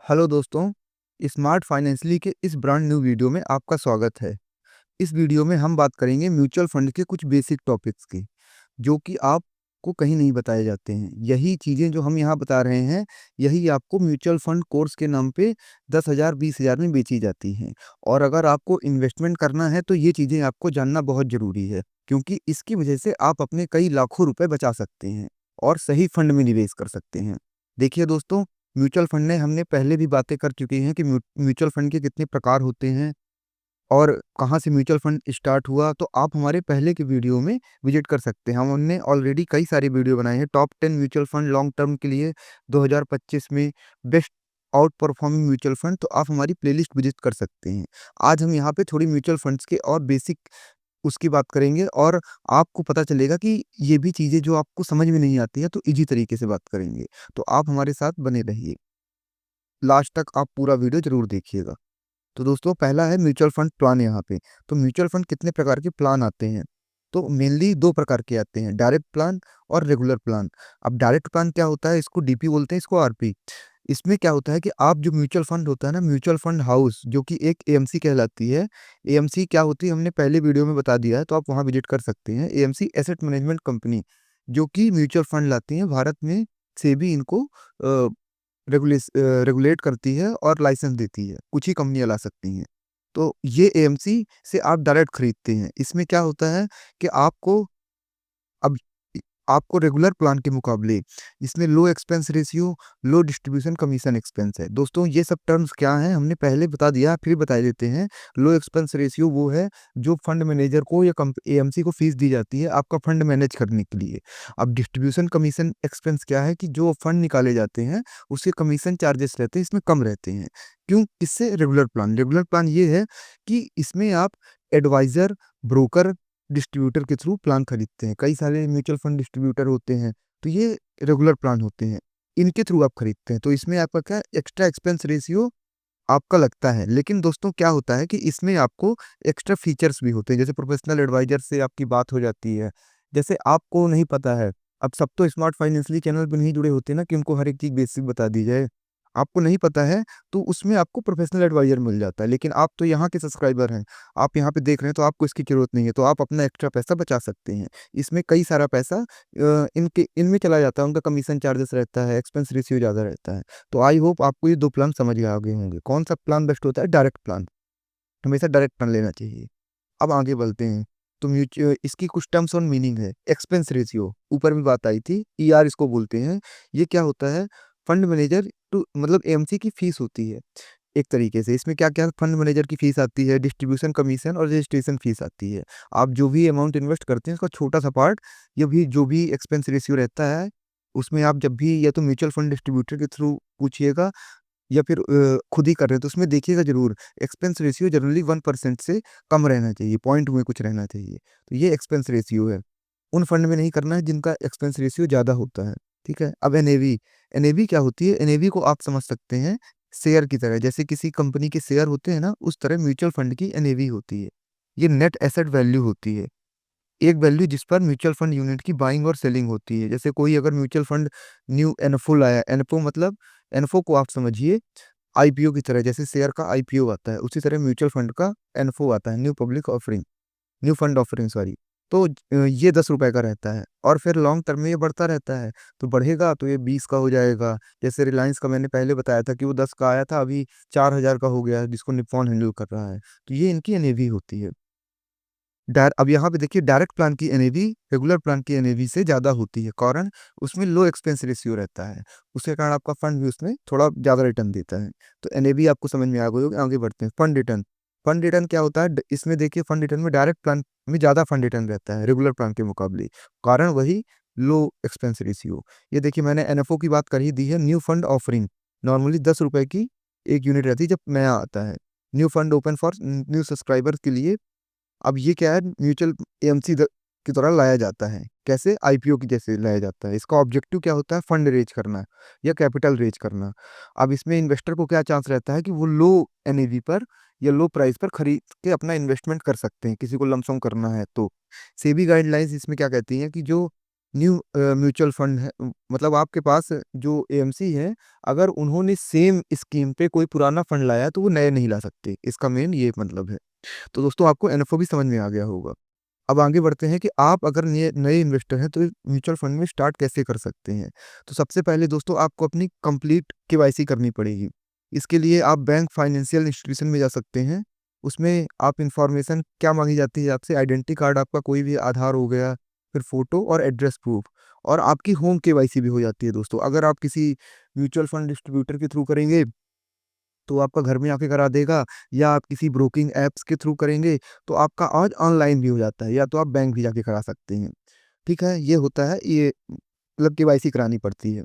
Hello दोस्तों, smart financially के इस ब्रांड न्यू वीडियो में आपका स्वागत है। इस वीडियो में हम बात करेंगे म्यूचुअल फंड के कुछ बेसिक टॉपिक्स की, जो कि आपको कहीं नहीं बताए जाते हैं। यही चीज़ें जो हम यहाँ बता रहे हैं, यही आपको म्यूचुअल फंड कोर्स के नाम पे 10,000 20,000 में बेची जाती हैं। और अगर आपको इन्वेस्टमेंट करना है तो ये चीज़ें आपको जानना बहुत ज़रूरी है, क्योंकि इसकी वजह से आप अपने कई लाखों रुपए बचा सकते हैं और सही फंड में निवेश कर सकते हैं। देखिए दोस्तों, म्यूचुअल फंड में हमने पहले भी बातें कर चुके हैं कि म्यूचुअल फंड के कितने प्रकार होते हैं और कहाँ से म्यूचुअल फंड स्टार्ट हुआ, तो आप हमारे पहले के वीडियो में विजिट कर सकते हैं। हमने ऑलरेडी कई सारे वीडियो बनाए हैं top 10 mutual fund long term के लिए 2025 में best out performing mutual fund, तो आप हमारी प्लेलिस्ट विजिट कर सकते हैं। आज हम यहाँ पे थोड़ी म्यूचुअल फंड्स के और बेसिक उसकी बात करेंगे और आपको पता चलेगा कि ये भी चीज़ें जो आपको समझ में नहीं आती है तो ईजी तरीके से बात करेंगे। तो आप हमारे साथ बने रहिए, लास्ट तक आप पूरा वीडियो ज़रूर देखिएगा। तो दोस्तों, पहला है म्यूचुअल फंड प्लान यहाँ पे। तो म्यूचुअल फंड कितने प्रकार के प्लान आते हैं? तो मेनली 2 प्रकार के आते हैं, डायरेक्ट प्लान और रेगुलर प्लान। अब डायरेक्ट प्लान क्या होता है? इसको डीपी बोलते हैं, इसको आरपी। इसमें क्या होता है कि आप जो म्यूचुअल फंड होता है ना, म्यूचुअल फंड हाउस जो कि एक एएमसी कहलाती है। एएमसी क्या होती है हमने पहले वीडियो में बता दिया है, तो आप वहाँ विजिट कर सकते हैं। एएमसी एसेट मैनेजमेंट कंपनी, जो कि म्यूचुअल फंड लाती है भारत में, सेबी इनको रेगुलेट करती है और लाइसेंस देती है। कुछ ही कंपनियाँ ला सकती हैं। तो ये एएमसी से आप डायरेक्ट खरीदते हैं। इसमें क्या होता है कि अब आपको रेगुलर प्लान के मुकाबले इसमें लो एक्सपेंस रेशियो, लो डिस्ट्रीब्यूशन कमीशन एक्सपेंस है। दोस्तों, ये सब टर्म्स क्या हैं हमने पहले बता दिया, फिर बता देते हैं। लो एक्सपेंस रेशियो वो है जो फंड मैनेजर को या एएमसी को फीस दी जाती है आपका फंड मैनेज करने के लिए। अब डिस्ट्रीब्यूशन कमीशन एक्सपेंस क्या है कि जो फंड निकाले जाते हैं उसके कमीशन चार्जेस रहते हैं, इसमें कम रहते हैं। क्यों? किससे? रेगुलर प्लान ये है कि इसमें आप एडवाइजर, ब्रोकर, डिस्ट्रीब्यूटर के थ्रू प्लान खरीदते हैं। कई सारे म्यूचुअल फंड डिस्ट्रीब्यूटर होते हैं, तो ये रेगुलर प्लान होते हैं। इनके थ्रू आप खरीदते हैं, तो इसमें आपका क्या एक्स्ट्रा एक्सपेंस रेशियो आपका लगता है। लेकिन दोस्तों, क्या होता है कि इसमें आपको एक्स्ट्रा फीचर्स भी होते हैं, जैसे प्रोफेशनल एडवाइजर से आपकी बात हो जाती है। जैसे आपको नहीं पता है, अब सब तो स्मार्ट फाइनेंशियली चैनल पे नहीं जुड़े होते ना कि उनको हर एक चीज़ बेसिक बता दी जाए। आपको नहीं पता है, तो उसमें आपको प्रोफेशनल एडवाइजर मिल जाता है। लेकिन आप तो यहाँ के सब्सक्राइबर हैं, आप यहाँ पे देख रहे हैं, तो आपको इसकी ज़रूरत नहीं है, तो आप अपना एक्स्ट्रा पैसा बचा सकते हैं। इसमें कई सारा पैसा इनमें चला जाता है, उनका कमीशन चार्जेस रहता है, एक्सपेंस रेशियो ज़्यादा रहता है। तो आई होप आपको ये 2 प्लान समझ में आ गए होंगे। कौन-सा प्लान बेस्ट होता है? Direct plan. हमेशा डायरेक्ट प्लान लेना चाहिए। अब आगे बढ़ते हैं। तो इसकी कुछ टर्म्स और मीनिंग है। एक्सपेंस रेशियो, ऊपर भी बात आई थी, ईआर इसको बोलते हैं। ये क्या होता है? फंड मैनेजर टू मतलब एएमसी की फीस होती है, एक तरीके से। इसमें क्या-क्या फंड मैनेजर की फीस आती है, डिस्ट्रीब्यूशन कमीशन और रजिस्ट्रेशन फीस आती है। आप जो भी अमाउंट इन्वेस्ट करते हैं, उसका छोटा-सा पार्ट, ये भी जो भी एक्सपेंस रेशियो रहता है, उसमें आप जब भी या तो म्यूचुअल फंड डिस्ट्रीब्यूटर के थ्रू पूछिएगा या फिर खुद ही कर रहे हैं, तो उसमें देखिएगा ज़रूर, एक्सपेंस रेशियो जनरली 1% से कम रहना चाहिए, पॉइंट में कुछ रहना चाहिए। तो ये एक्सपेंस रेशियो है। उन फंड में नहीं करना है जिनका एक्सपेंस रेशियो ज़्यादा होता है, ठीक है? अब एनएवी, एनएवी क्या होती है? एनएवी को आप समझ सकते हैं शेयर की तरह, जैसे किसी कंपनी के शेयर होते हैं ना, उस तरह म्यूचुअल फंड की एनएवी होती है। ये नेट एसेट वैल्यू होती है। एक वैल्यू जिस पर म्यूचुअल फंड यूनिट की बाइंग और सेलिंग होती है। जैसे कोई अगर म्यूचुअल फंड न्यू एनएफओ लाया, एनएफओ मतलब एनएफओ को आप समझिए आईपीओ की तरह, जैसे शेयर का आईपीओ आता है, उसी तरह म्यूचुअल फंड का एनएफओ आता है, new public offering, new fund offering sorry. तो ये ₹10 का रहता है और फिर लॉन्ग टर्म में ये बढ़ता रहता है। तो बढ़ेगा तो ये 20 का हो जाएगा। जैसे रिलायंस का मैंने पहले बताया था कि वो 10 का आया था, अभी 4000 का हो गया है, जिसको निप्पॉन हैंडल कर रहा है। तो ये इनकी एनएवी होती है। अब यहाँ पे देखिए, डायरेक्ट प्लान की एनएवी रेगुलर प्लान की एनएवी से ज़्यादा होती है। कारण उसमें लो एक्सपेंस रेशियो रहता है। उसके कारण आपका फंड भी उसमें थोड़ा ज़्यादा रिटर्न देता है। तो एनएवी आपको समझ में आ गई होगी। आगे बढ़ते हैं। Fund return. फंड रिटर्न क्या होता है? इसमें देखिए, फंड रिटर्न में डायरेक्ट प्लान में ज़्यादा फंड रिटर्न रहता है रेगुलर प्लान के मुकाबले। कारण वही लो एक्सपेंस रेशियो। ये देखिए, मैंने एनएफओ की बात कर ही दी है। न्यू फंड ऑफरिंग नॉर्मली ₹10 की एक यूनिट रहती है जब नया आता है। New fund open for new subscribers के लिए। अब ये क्या है? म्यूचुअल एएमसी की तरह लाया जाता है। कैसे? आईपीओ की जैसे लाया जाता है। इसका ऑब्जेक्टिव क्या होता है? फंड रेज करना या कैपिटल रेज करना। अब इसमें इन्वेस्टर को क्या चांस रहता है कि वो लो एनएवी पर या लो प्राइस पर खरीद के अपना इन्वेस्टमेंट कर सकते हैं, किसी को लमसम करना है तो। सेबी गाइडलाइंस इसमें क्या कहती हैं कि जो न्यू म्यूचुअल फंड है, मतलब आपके पास जो एएमसी है, अगर उन्होंने सेम स्कीम पे कोई पुराना फंड लाया है, तो वो नए नहीं ला सकते, इसका मेन ये मतलब है। तो दोस्तों आपको एनएफओ भी समझ में आ गया होगा। अब आगे बढ़ते हैं कि आप अगर नए नए इन्वेस्टर हैं तो म्यूचुअल फंड में स्टार्ट कैसे कर सकते हैं। तो सबसे पहले दोस्तों आपको अपनी कंप्लीट केवाईसी करनी पड़ेगी। इसके लिए आप बैंक फाइनेंशियल इंस्टीट्यूशन में जा सकते हैं। उसमें आप इंफॉर्मेशन क्या मांगी जाती है आपसे, आइडेंटिटी कार्ड आपका कोई भी, आधार हो गया, फिर फोटो और एड्रेस प्रूफ, और आपकी होम केवाईसी भी हो जाती है दोस्तों। अगर आप किसी म्यूचुअल फंड डिस्ट्रीब्यूटर के थ्रू करेंगे तो आपका घर में आके करा देगा, या आप किसी ब्रोकिंग ऐप्स के थ्रू करेंगे तो आपका आज ऑनलाइन भी हो जाता है, या तो आप बैंक भी जाके करा सकते हैं। ठीक है, ये होता है, ये मतलब केवाईसी करानी पड़ती है।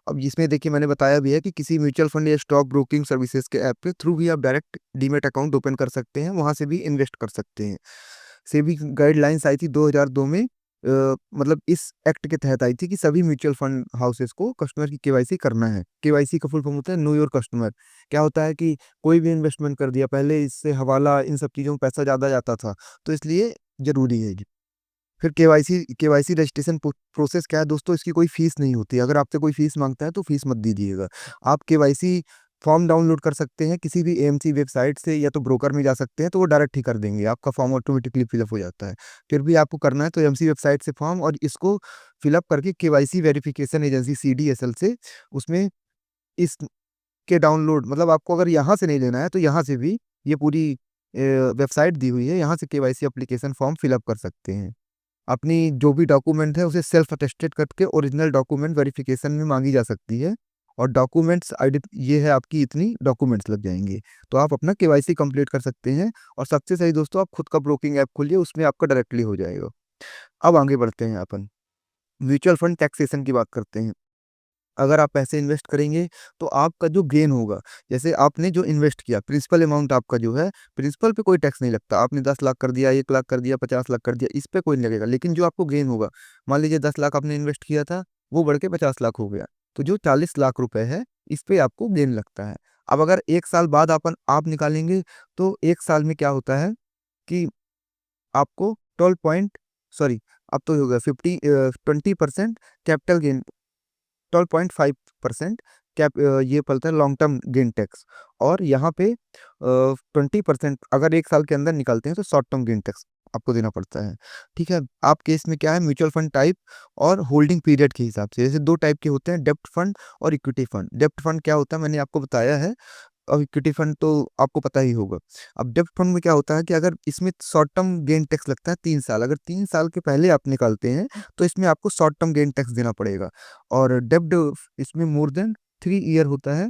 अब इसमें देखिए मैंने बताया भी है कि किसी म्यूचुअल फंड या स्टॉक ब्रोकिंग सर्विसेज के ऐप के थ्रू भी आप डायरेक्ट डीमैट अकाउंट ओपन कर सकते हैं, वहां से भी इन्वेस्ट कर सकते हैं। सेबी गाइडलाइंस आई थी 2002 में, मतलब इस एक्ट के तहत आई थी कि सभी म्यूचुअल फंड हाउसेस को कस्टमर की केवाईसी करना है। केवाईसी का फुल फॉर्म होता है नो योर कस्टमर। क्या होता है कि कोई भी इन्वेस्टमेंट कर दिया, पहले इससे हवाला इन सब चीज़ों में पैसा ज़्यादा जाता था, तो इसलिए जरूरी है ये। फिर केवाईसी रजिस्ट्रेशन प्रोसेस क्या है दोस्तों, इसकी कोई फीस नहीं होती। अगर आपसे कोई फीस मांगता है तो फीस मत दीजिएगा। आप केवाईसी फॉर्म डाउनलोड कर सकते हैं किसी भी एएमसी वेबसाइट से, या तो ब्रोकर में जा सकते हैं, तो वो डायरेक्ट ही कर देंगे, आपका फॉर्म ऑटोमेटिकली फिलअप हो जाता है। फिर भी आपको करना है तो एएमसी वेबसाइट से फॉर्म, और इसको फिलअप करके केवाईसी वेरिफिकेशन एजेंसी सीडीएसएल से, उसमें इस के डाउनलोड, मतलब आपको अगर यहाँ से नहीं लेना है तो यहाँ से भी, ये पूरी वेबसाइट दी हुई है, यहाँ से केवाईसी एप्लीकेशन फॉर्म फिलअप कर सकते हैं। अपनी जो भी डॉक्यूमेंट है उसे सेल्फ अटेस्टेड करके ओरिजिनल डॉक्यूमेंट वेरिफिकेशन में मांगी जा सकती है, और डॉक्यूमेंट्स आईडी ये है आपकी, इतनी डॉक्यूमेंट्स लग जाएंगे, तो आप अपना केवाईसी कंप्लीट कर सकते हैं। और सबसे सही दोस्तों, आप खुद का ब्रोकिंग ऐप खोलिए, उसमें आपका डायरेक्टली हो जाएगा। अब आगे बढ़ते हैं अपन, म्यूचुअल फंड टैक्सेशन की बात करते हैं। अगर आप पैसे इन्वेस्ट करेंगे तो आपका जो गेन होगा, जैसे आपने जो इन्वेस्ट किया, प्रिंसिपल अमाउंट आपका जो है, प्रिंसिपल पे कोई टैक्स नहीं लगता। आपने 10 लाख कर दिया, 1 लाख कर दिया, 50 लाख कर दिया, इस पे कोई नहीं लगेगा। लेकिन जो आपको गेन होगा, मान लीजिए 10 लाख आपने इन्वेस्ट किया था, वो बढ़ के 50 लाख हो गया, तो जो 40 लाख रुपए है, इस पे आपको गेन लगता है। अब अगर 1 साल बाद आप निकालेंगे, तो 1 साल में क्या होता है कि आपको 12 पॉइंट, सॉरी, अब तो हो गया 20% कैपिटल गेन, 12.5% कैप, ये पड़ता है लॉन्ग टर्म गेन टैक्स। और यहाँ पे 20% अगर 1 साल के अंदर निकालते हैं तो शॉर्ट टर्म गेन टैक्स आपको देना पड़ता है। ठीक है, आप केस में क्या है, म्यूचुअल फंड टाइप और होल्डिंग पीरियड के हिसाब से, जैसे दो टाइप के होते हैं, डेब्ट फंड और इक्विटी फंड। डेब्ट फंड क्या होता है मैंने आपको बताया है, और इक्विटी फंड तो आपको पता ही होगा। अब डेब्ट फंड में क्या होता है कि अगर इसमें शॉर्ट टर्म गेन टैक्स लगता है 3 साल, अगर 3 साल के पहले आप निकालते हैं तो इसमें आपको शॉर्ट टर्म गेन टैक्स देना पड़ेगा। और डेब्ट, इसमें मोर देन 3 ईयर होता है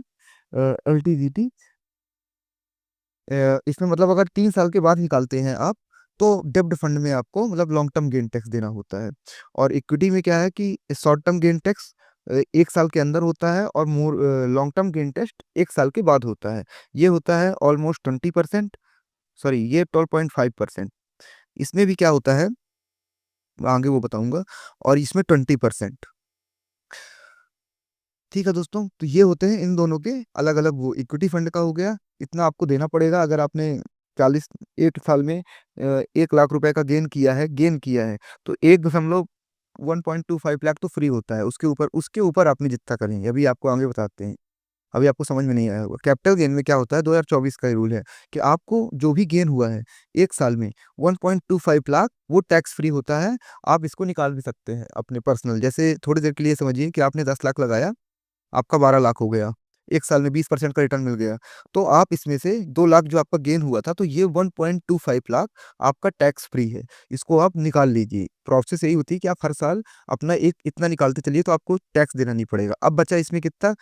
एलटीजीटी। इसमें मतलब अगर 3 साल के बाद निकालते हैं आप, तो डेब्ट फंड में आपको मतलब लॉन्ग टर्म गेन टैक्स देना होता है। और इक्विटी में क्या है कि शॉर्ट टर्म गेन टैक्स 1 साल के अंदर होता है, और more long term gain tax 1 साल के बाद होता है। ये होता है ऑलमोस्ट 20%, सॉरी ये 12.5%। इसमें भी क्या होता है, आगे वो बताऊंगा। और इसमें 20%। ठीक है दोस्तों, तो ये होते हैं इन दोनों के अलग अलग। वो इक्विटी फंड का हो गया, इतना आपको देना पड़ेगा अगर आपने 1 साल में 1 लाख रुपए का गेन किया है, तो 1.25 लाख तो फ्री होता है। उसके ऊपर आपने जितना करेंगे, अभी आपको आगे बताते हैं। अभी आपको समझ में नहीं आया होगा। कैपिटल गेन में क्या होता है, 2024 का रूल है कि आपको जो भी गेन हुआ है 1 साल में, 1.25 लाख वो टैक्स फ्री होता है। आप इसको निकाल भी सकते हैं अपने पर्सनल, जैसे थोड़ी देर के लिए समझिए कि आपने 10 लाख लगाया, आपका 12 लाख हो गया, 1 साल में 20% का रिटर्न मिल गया, तो आप इसमें से 2 लाख जो आपका गेन हुआ था, तो ये 1.25 लाख आपका टैक्स फ्री है। इसको आप निकाल लीजिए। प्रोसेस यही होती है कि आप हर साल अपना एक इतना निकालते चलिए, तो आपको टैक्स देना नहीं पड़ेगा। अब बचा इसमें कितना,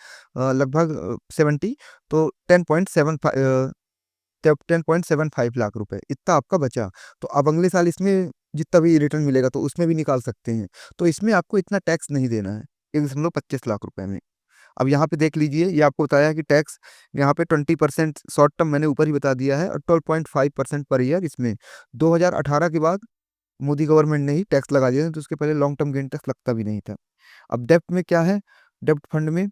लगभग 70, तो 10.75 लाख रुपए, इतना आपका बचा। तो अब अगले साल इसमें जितना भी रिटर्न मिलेगा तो उसमें भी निकाल सकते हैं। तो इसमें आपको इतना टैक्स नहीं देना है, 1.25 लाख रुपए में। अब यहाँ पे देख लीजिए, ये आपको बताया है कि टैक्स यहाँ पे 20% शॉर्ट टर्म मैंने ऊपर ही बता दिया है, और 12.5% पर ईयर। इसमें 2018 के बाद मोदी गवर्नमेंट ने ही टैक्स लगा दिया था, तो उसके पहले लॉन्ग टर्म गेन टैक्स लगता भी नहीं था। अब डेप्ट में क्या है, डेप्ट फंड में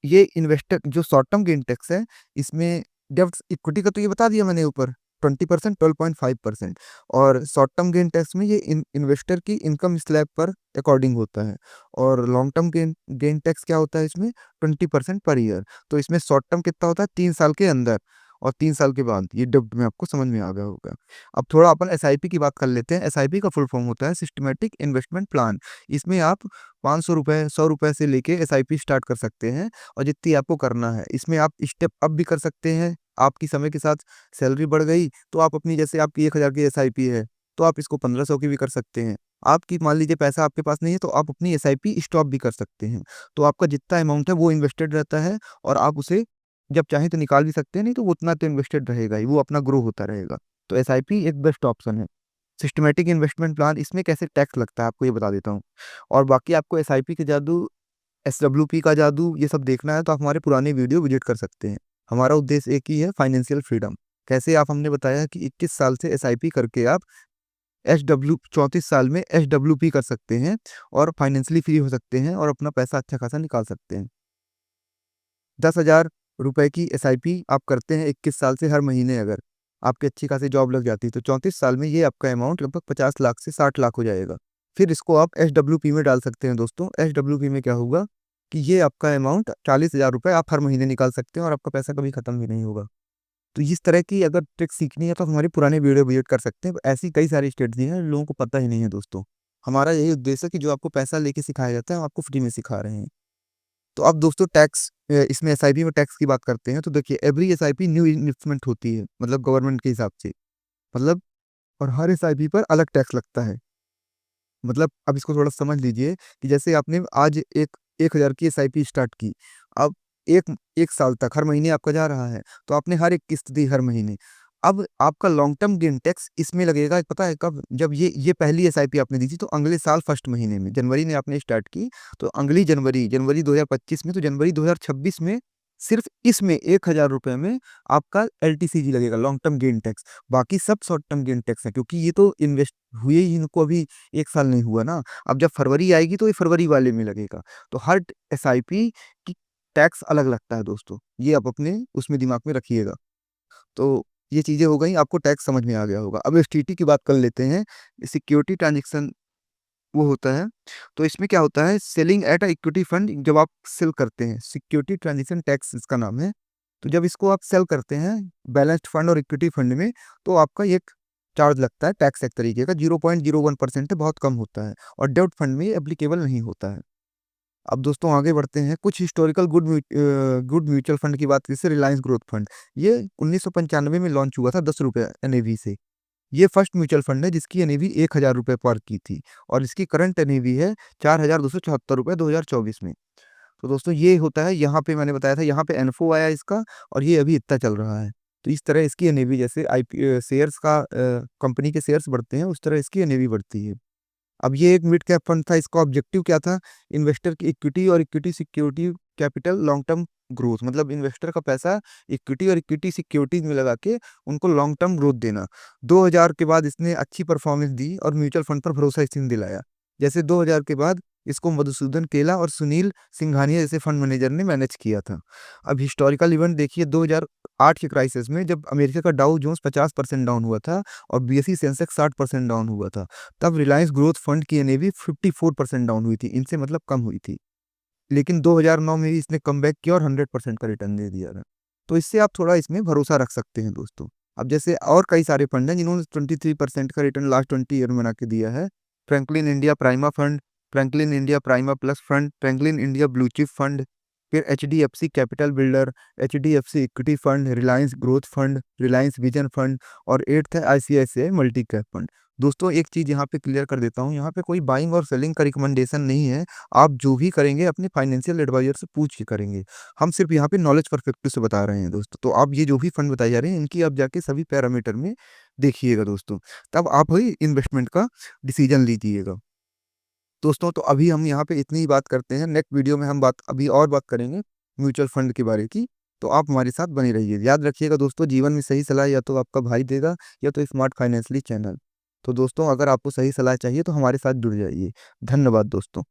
ये इन्वेस्टर जो शॉर्ट टर्म गेन टैक्स है, इसमें डेप्ट इक्विटी का तो ये बता दिया मैंने ऊपर। 20%, 12.5%। और शॉर्ट टर्म गेन टैक्स में ये इन्वेस्टर की इनकम स्लैब पर अकॉर्डिंग होता है। और long term gain gain tax क्या होता है इसमें? 20% पर ईयर। तो इसमें शॉर्ट टर्म कितना होता है? 3 साल के अंदर, और 3 साल के बाद। ये डब्ट में आपको समझ में आ गया होगा। अब थोड़ा अपन एसआईपी की बात कर लेते हैं। एसआईपी का फुल फॉर्म होता है सिस्टमेटिक इन्वेस्टमेंट प्लान। इसमें आप 500 रुपये, 100 रुपये से लेके एसआईपी स्टार्ट कर सकते हैं, और जितनी आपको करना है। इसमें आप स्टेप अप भी कर सकते हैं। आपकी समय के साथ सैलरी बढ़ गई तो आप अपनी, जैसे आपकी 1,000 की एसआईपी है, तो आप इसको 1500 की भी कर सकते हैं। आपकी मान लीजिए पैसा आपके पास नहीं है, तो आप अपनी एसआईपी स्टॉप भी कर सकते हैं। तो आपका जितना अमाउंट है वो इन्वेस्टेड रहता है, और आप उसे जब चाहें तो निकाल भी सकते हैं, नहीं तो वो उतना तो इन्वेस्टेड रहेगा ही, वो अपना ग्रो होता रहेगा। तो एसआईपी एक बेस्ट ऑप्शन है। सिस्टमेटिक इन्वेस्टमेंट प्लान, इसमें कैसे टैक्स लगता है आपको ये बता देता हूँ। और बाकी आपको एसआईपी के जादू, एसडब्ल्यूपी का जादू, ये सब देखना है तो आप हमारे पुराने वीडियो विजिट कर सकते हैं। हमारा उद्देश्य एक ही है, फाइनेंशियल फ्रीडम। कैसे आप, हमने बताया कि 21 साल से एसआईपी करके आप 34 साल में एसडब्ल्यूपी कर सकते हैं, और फाइनेंशियली फ्री हो सकते हैं, और अपना पैसा अच्छा खासा निकाल सकते हैं। 10,000 रुपए की एसआईपी आप करते हैं 21 साल से हर महीने, अगर आपकी अच्छी खासी जॉब लग जाती है, तो 34 साल में ये आपका अमाउंट लगभग 50 लाख से 60 लाख हो जाएगा। फिर इसको आप एसडब्ल्यूपी में डाल सकते हैं दोस्तों। एसडब्ल्यूपी में क्या होगा कि ये आपका अमाउंट 40,000 रुपये आप हर महीने निकाल सकते हैं, और आपका पैसा कभी खत्म भी नहीं होगा। तो इस तरह की अगर ट्रिक सीखनी है तो आप हमारे पुराने वीडियो विजिट कर सकते हैं। ऐसी कई सारी स्ट्रेटजी हैं लोगों को पता ही नहीं है दोस्तों। हमारा यही उद्देश्य है कि जो आपको पैसा लेके सिखाया जाता है, हम आपको फ्री में सिखा रहे हैं। तो अब दोस्तों टैक्स, इसमें एसआईपी में टैक्स की बात करते हैं, तो देखिए एवरी एसआईपी न्यू इन्वेस्टमेंट होती है, मतलब गवर्नमेंट के हिसाब से, मतलब, और हर एसआईपी पर अलग टैक्स लगता है। मतलब अब इसको थोड़ा समझ लीजिए कि जैसे आपने आज एक 1,000 की एसआईपी स्टार्ट की। अब एक एक साल तक हर महीने आपका जा रहा है, तो आपने हर एक किस्त दी हर महीने। अब आपका लॉन्ग टर्म गेन टैक्स इसमें लगेगा, पता है कब? जब ये पहली एसआईपी आपने दी थी, तो अगले साल फर्स्ट महीने में, जनवरी में आपने स्टार्ट की, तो अगली जनवरी 2025 में, तो जनवरी 2026 में सिर्फ इसमें 1,000 रुपये में आपका एलटीसीजी लगेगा, लॉन्ग टर्म गेन टैक्स। बाकी सब शॉर्ट टर्म गेन टैक्स है, क्योंकि ये तो इन्वेस्ट हुए ही इनको अभी 1 साल नहीं हुआ ना। अब जब फरवरी आएगी तो ये फरवरी वाले में लगेगा। तो हर एसआईपी की टैक्स अलग लगता है दोस्तों, ये आप अपने उसमें दिमाग में रखिएगा। तो ये चीज़ें हो गई, आपको टैक्स समझ में आ गया होगा। अब एसटीटी की बात कर लेते हैं। सिक्योरिटी ट्रांजेक्शन वो होता है, तो इसमें क्या होता है, selling at a equity fund, जब आप सेल करते हैं, सिक्योरिटी ट्रांजेक्शन टैक्स इसका नाम है। तो जब इसको आप सेल करते हैं बैलेंस्ड फंड और इक्विटी फंड में, तो आपका एक चार्ज लगता है टैक्स, एक तरीके का 0.01% है, बहुत कम होता है, और डेब्ट फंड में एप्लीकेबल नहीं होता है। अब दोस्तों आगे बढ़ते हैं। कुछ हिस्टोरिकल गुड म्यूचुअल फंड की बात, जैसे रिलायंस ग्रोथ फंड। ये 1995 में लॉन्च हुआ था 10 रुपये एनएवी से। ये फर्स्ट म्यूचुअल फंड है जिसकी एनएवी 1,000 रुपये पर की थी, और इसकी करंट एनएवी है 4,274 रुपये 2024 में। तो दोस्तों ये होता है, यहाँ पे मैंने बताया था, यहाँ पे एनफो आया इसका, और ये अभी इतना चल रहा है। तो इस तरह इसकी एनएवी, जैसे आईपी शेयर्स का, कंपनी के शेयर्स बढ़ते हैं, उस तरह इसकी एनएवी बढ़ती है। अब ये एक मिड कैप फंड था, इसका ऑब्जेक्टिव क्या था? इन्वेस्टर की इक्विटी और equity security capital long term growth, मतलब इन्वेस्टर का पैसा इक्विटी और इक्विटी सिक्योरिटीज में लगा के उनको लॉन्ग टर्म ग्रोथ देना। 2000 के बाद इसने अच्छी परफॉर्मेंस दी और म्यूचुअल फंड पर भरोसा इसने दिलाया। जैसे 2000 के बाद इसको मधुसूदन केला और सुनील सिंघानिया जैसे फंड मैनेजर ने मैनेज किया था। अब हिस्टोरिकल इवेंट देखिए, 2008 के क्राइसिस में जब अमेरिका का डाउ जोन्स 50% डाउन हुआ था, और बीएसई सेंसेक्स 60% डाउन हुआ था, तब रिलायंस ग्रोथ फंड की एनएवी 54% डाउन हुई थी, इनसे मतलब कम हुई थी। लेकिन 2009 में भी इसने कमबैक किया और 100% का रिटर्न दे दिया था। तो इससे आप थोड़ा इसमें भरोसा रख सकते हैं दोस्तों। अब जैसे और कई सारे फंड हैं जिन्होंने 23% का रिटर्न लास्ट 20 ईयर में बना के दिया है। Franklin India Prima fund, Franklin India Prima plus fund, Franklin India blue chip fund, फिर HDFC capital builder, HDFC equity fund, Reliance growth fund, Reliance vision fund, और 8th है आईसीआईसीआई मल्टी कैप फंड। दोस्तों एक चीज़ यहाँ पे clear कर देता हूँ, यहाँ पे कोई बाइंग और सेलिंग का रिकमेंडेशन नहीं है। आप जो भी करेंगे अपने फाइनेंशियल एडवाइजर से पूछ के करेंगे। हम सिर्फ यहाँ पे नॉलेज परस्पेक्टिव से बता रहे हैं दोस्तों। तो आप ये जो भी फंड बताए जा रहे हैं, इनकी आप जाके सभी पैरामीटर में देखिएगा दोस्तों, तब आप ही इन्वेस्टमेंट का डिसीजन लीजिएगा। दोस्तों तो अभी हम यहाँ पे इतनी ही बात करते हैं। नेक्स्ट वीडियो में हम अभी और बात करेंगे म्यूचुअल फंड के बारे की। तो आप हमारे साथ बने रहिए। याद रखिएगा दोस्तों, जीवन में सही सलाह या तो आपका भाई देगा, या तो स्मार्ट फाइनेंशियली चैनल। तो दोस्तों अगर आपको सही सलाह चाहिए तो हमारे साथ जुड़ जाइए। धन्यवाद दोस्तों।